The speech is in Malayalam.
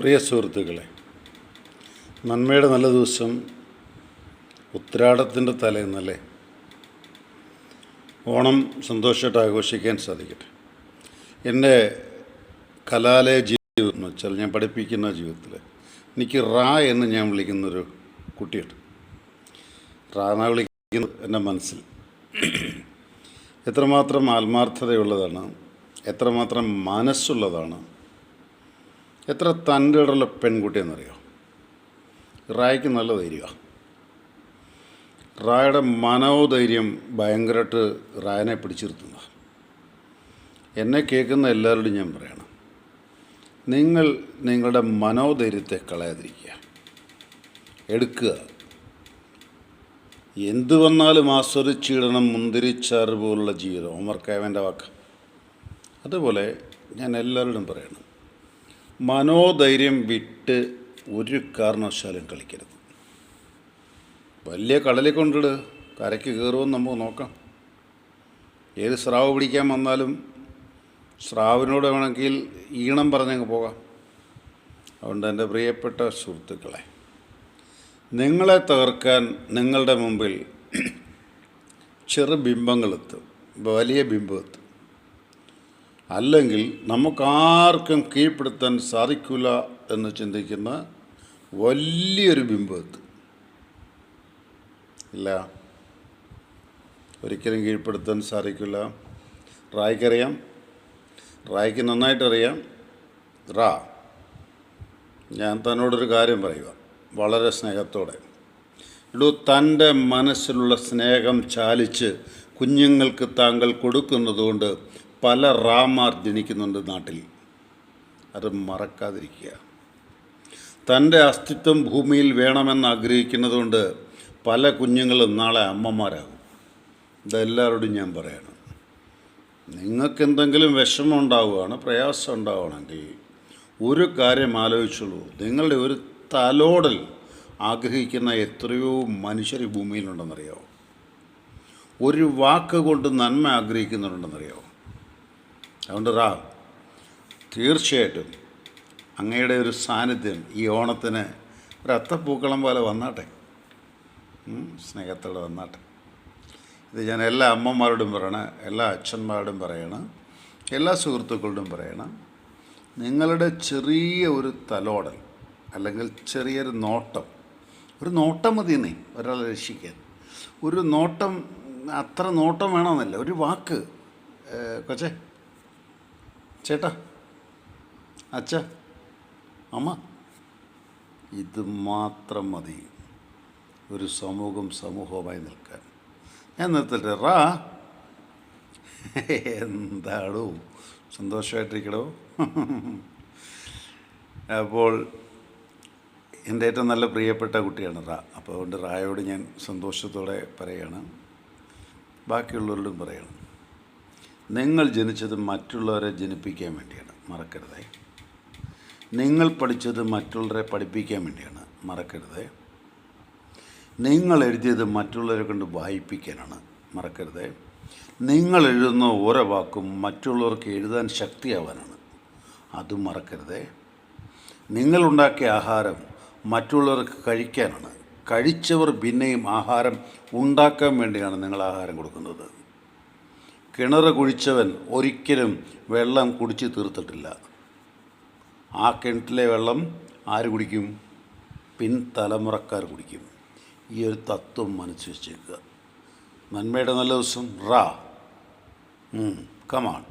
പ്രിയ സുഹൃത്തുക്കളെ, നന്മയുടെ നല്ല ദിവസം ഉത്രാടത്തിൻ്റെ തലേന്നല്ലേ. ഓണം സന്തോഷമായിട്ട് ആഘോഷിക്കാൻ സാധിക്കട്ടെ. എൻ്റെ കലാലയ ജീവിതം എന്ന് വെച്ചാൽ ഞാൻ പഠിപ്പിക്കുന്ന ജീവിതത്തിൽ എനിക്ക് എന്ന് ഞാൻ വിളിക്കുന്നൊരു കുട്ടിയുണ്ട്. എന്നാ വിളിക്കുന്നത് എൻ്റെ മനസ്സിൽ എത്രമാത്രം ആത്മാർത്ഥതയുള്ളതാണ്, എത്രമാത്രം മനസ്സുള്ളതാണ്, എത്ര തൻ്റെയുള്ള പെൺകുട്ടിയെന്നറിയോ. റായ്ക്ക് നല്ല ധൈര്യമാണ്. റായുടെ മനോധൈര്യം ഭയങ്കരമായിട്ട് റായനെ പിടിച്ചിരുത്തുന്ന. എന്നെ കേൾക്കുന്ന എല്ലാവരോടും ഞാൻ പറയണം, നിങ്ങൾ നിങ്ങളുടെ മനോധൈര്യത്തെ കളയാതിരിക്കുക, എടുക്കുക. എന്തു വന്നാലും ആസ്വദിച്ചിടണം മുന്തിരിച്ചാറ് പോലുള്ള ജീവിതം. ഒമർക്കായവൻ്റെ വാക്ക്. അതുപോലെ ഞാൻ എല്ലാവരോടും പറയണം, മനോധൈര്യം വിട്ട് ഒരു കാരണവശാലും കളിക്കരുത്. വലിയ കടലിൽ കൊണ്ടിട്, കരയ്ക്ക് കയറുമെന്ന് നമുക്ക് നോക്കാം. ഏത് സ്രാവ് പിടിക്കാൻ വന്നാലും സ്രാവിനോട് വേണമെങ്കിൽ ഈണം പറഞ്ഞങ്ങ് പോകാം. അതുകൊണ്ട് എൻ്റെ പ്രിയപ്പെട്ട സുഹൃത്തുക്കളെ, നിങ്ങളെ തകർക്കാൻ നിങ്ങളുടെ മുമ്പിൽ ചെറു ബിംബങ്ങളെത്തും, വലിയ ബിംബമെത്തും. അല്ലെങ്കിൽ നമുക്കാർക്കും കീഴ്പ്പെടുത്താൻ സാധിക്കില്ല എന്ന് ചിന്തിക്കുന്ന വലിയൊരു ബിംബമെത്തും. ഇല്ല, ഒരിക്കലും കീഴ്പ്പെടുത്താൻ സാധിക്കില്ല. റായ്ക്കറിയാം, റായ്ക്ക് നന്നായിട്ടറിയാം. ഞാൻ തന്നോടൊരു കാര്യം പറയുക, വളരെ സ്നേഹത്തോടെ. തൻ്റെ മനസ്സിലുള്ള സ്നേഹം ചാലിച്ച് കുഞ്ഞുങ്ങൾക്ക് താങ്കൾ കൊടുക്കുന്നതുകൊണ്ട് പല റാമാർ ജനിക്കുന്നുണ്ട് നാട്ടിൽ. അത് മറക്കാതിരിക്കുക. തൻ്റെ അസ്തിത്വം ഭൂമിയിൽ വേണമെന്ന് ആഗ്രഹിക്കുന്നതുകൊണ്ട് പല കുഞ്ഞുങ്ങളും നാളെ അമ്മമാരാകും. ഇതെല്ലാവരോടും ഞാൻ പറയണം. നിങ്ങൾക്കെന്തെങ്കിലും വിഷമം ഉണ്ടാവുകയാണ്, പ്രയാസം ഉണ്ടാവുകയാണെങ്കിൽ ഒരു കാര്യം ആലോചിച്ചുള്ളൂ. നിങ്ങളുടെ ഒരു തലോടൽ ആഗ്രഹിക്കുന്ന എത്രയോ മനുഷ്യർ ഭൂമിയിലുണ്ടെന്നറിയാമോ? ഒരു വാക്ക് കൊണ്ട് നന്മ ആഗ്രഹിക്കുന്നുണ്ടെന്നറിയാമോ? അതുകൊണ്ട് തീർച്ചയായിട്ടും അങ്ങയുടെ ഒരു സാന്നിധ്യം ഈ ഓണത്തിന് ഒരു അത്തപ്പൂക്കളം പോലെ വന്നാട്ടെ, സ്നേഹത്തോടെ വന്നാട്ടെ. ഇത് ഞാൻ എല്ലാ അമ്മമാരോടും പറയണം, എല്ലാ അച്ഛന്മാരോടും പറയണം, എല്ലാ സുഹൃത്തുക്കളോടും പറയണം. നിങ്ങളുടെ ചെറിയ ഒരു തലോടൽ അല്ലെങ്കിൽ ചെറിയൊരു നോട്ടം, ഒരു നോട്ടം മതിയെന്നേ ഒരാളെ രക്ഷിക്കാൻ. ഒരു നോട്ടം, അത്ര നോട്ടം വേണമെന്നില്ല. ഒരു വാക്ക്, കൊച്ചേ, ചേട്ടാ, അച്ഛ, അമ്മ, ഇത് മാത്രം മതി ഒരു സമൂഹമായി നിൽക്കാൻ. ഞാൻ നിർത്തട്ടെ. എന്താടോ, സന്തോഷമായിട്ടിരിക്കടോ. അപ്പോൾ എൻ്റെ ഏറ്റവും നല്ല പ്രിയപ്പെട്ട കുട്ടിയാണ് അപ്പോൾ അതുകൊണ്ട് റായോട് ഞാൻ സന്തോഷത്തോടെ പറയുകയാണ്. ബാക്കിയുള്ളവരോടും പറയണം, നിങ്ങൾ ജനിച്ചത് മറ്റുള്ളവരെ ജനിപ്പിക്കാൻ വേണ്ടിയാണ്, മറക്കരുതേ. നിങ്ങൾ പഠിച്ചത് മറ്റുള്ളവരെ പഠിപ്പിക്കാൻ വേണ്ടിയാണ്, മറക്കരുതേ. നിങ്ങൾ എഴുതിയത് മറ്റുള്ളവരെ കൊണ്ട് വായിപ്പിക്കാനാണ്, മറക്കരുതേ. നിങ്ങൾ എഴുതുന്ന ഓരോ വാക്കും മറ്റുള്ളവർക്ക് എഴുതാൻ ശക്തിയാവാനാണ്, അതും മറക്കരുതേ. നിങ്ങളുണ്ടാക്കിയ ആഹാരം മറ്റുള്ളവർക്ക് കഴിക്കാനാണ്, കഴിച്ചവർ പിന്നെയും ആഹാരം ഉണ്ടാക്കാൻ വേണ്ടിയാണ് നിങ്ങൾ ആഹാരം കൊടുക്കുന്നത്. കിണർ കുഴിച്ചവൻ ഒരിക്കലും വെള്ളം കുടിച്ച് തീർത്തിട്ടില്ല. ആ കിണറ്റിലെ വെള്ളം ആര് കുടിക്കും? പിൻതലമുറക്കാർ കുടിക്കും. ഈ ഒരു തത്വം മനസ്സിൽ വെച്ചേക്കുക. നന്മയുടെ നല്ല ദിവസം. കമാൺ.